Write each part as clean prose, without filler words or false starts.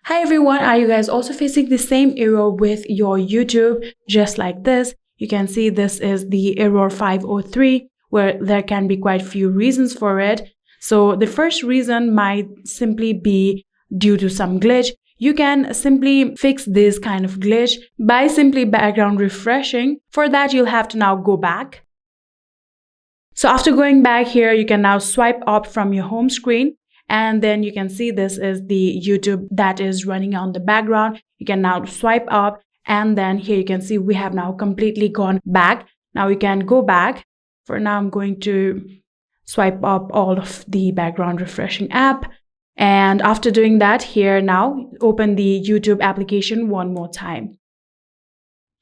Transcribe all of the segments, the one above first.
Hi everyone, are you guys also facing the same error with your YouTube? Just like this, you can see this is the error 503, where there can be quite few reasons for it. So the first reason might simply be due to some glitch. You can simply fix this kind of glitch by simply background refreshing. For that, you'll have to now go back. So after going back here, you can now swipe up from your home screen. And then you can see this is the YouTube that is running on the background. You can now swipe up, and then here you can see we have now completely gone back. Now we can go back. For now, I'm going to swipe up all of the background refreshing app. And after doing that, here now, open the YouTube application one more time.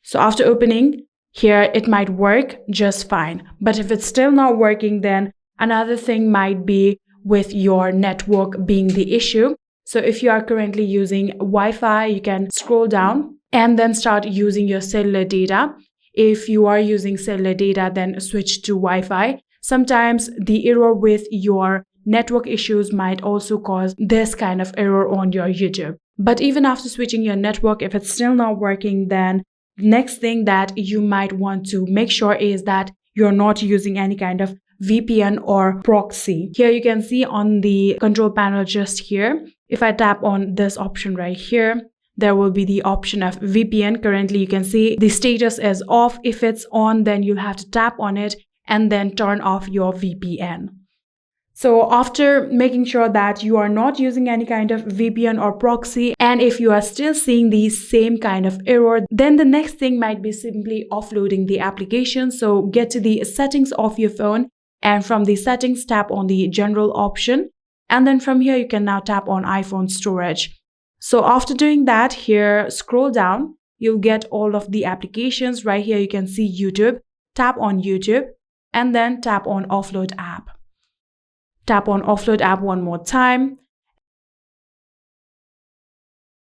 So after opening, here it might work just fine. But if it's still not working, then another thing might be with your network being the issue. So if you are currently using Wi-Fi, you can scroll down and then start using your cellular data. If you are using cellular data, then switch to Wi-Fi. Sometimes the error with your network issues might also cause this kind of error on your YouTube. But even after switching your network, if it's still not working, then next thing that you might want to make sure is that you're not using any kind of VPN or proxy. Here you can see on the control panel just here, if I tap on this option right here, there will be the option of VPN. Currently you can see the status is off. If it's on, then you'll have to tap on it and then turn off your VPN. So after making sure that you are not using any kind of VPN or proxy, and if you are still seeing the same kind of error, then the next thing might be simply offloading the application. So get to the settings of your phone, and from the settings, tap on the general option. And then from here, you can now tap on iPhone storage. So after doing that, here, scroll down, you'll get all of the applications. Right here, you can see YouTube. Tap on YouTube and then tap on offload app. Tap on offload app one more time.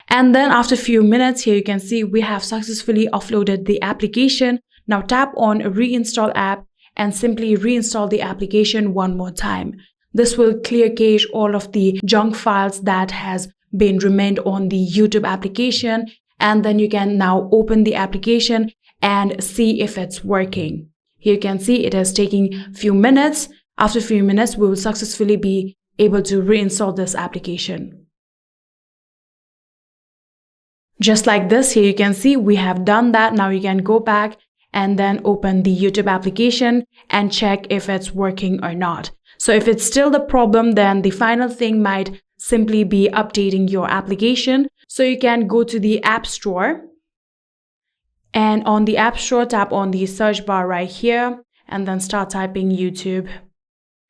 And then after a few minutes, here you can see we have successfully offloaded the application. Now tap on reinstall app and simply reinstall the application one more time. This will clear cache all of the junk files that has been remained on the YouTube application, and then you can now open the application and see if it's working. Here you can see it is taking a few minutes. After a few minutes, we will successfully be able to reinstall this application. Just like this, here you can see we have done that. Now you can go back and then open the YouTube application and check if it's working or not. So if it's still the problem, then the final thing might simply be updating your application. So you can go to the App Store, and on the App Store, tap on the search bar right here and then start typing YouTube.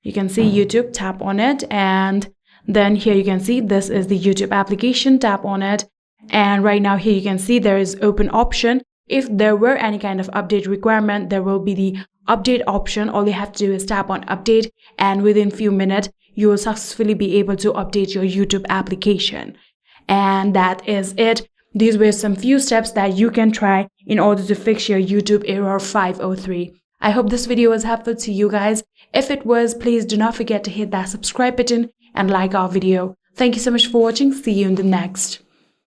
You can see YouTube, tap on it, and then here you can see this is the YouTube application, tap on it. And right now here you can see there is open option. If there were any kind of update requirement, there will be the update option. All you have to do is tap on update, and within few minutes, you will successfully be able to update your YouTube application. And that is it. These were some few steps that you can try in order to fix your YouTube error 503. I hope this video was helpful to you guys. If it was, please do not forget to hit that subscribe button and like our video. Thank you so much for watching. See you in the next.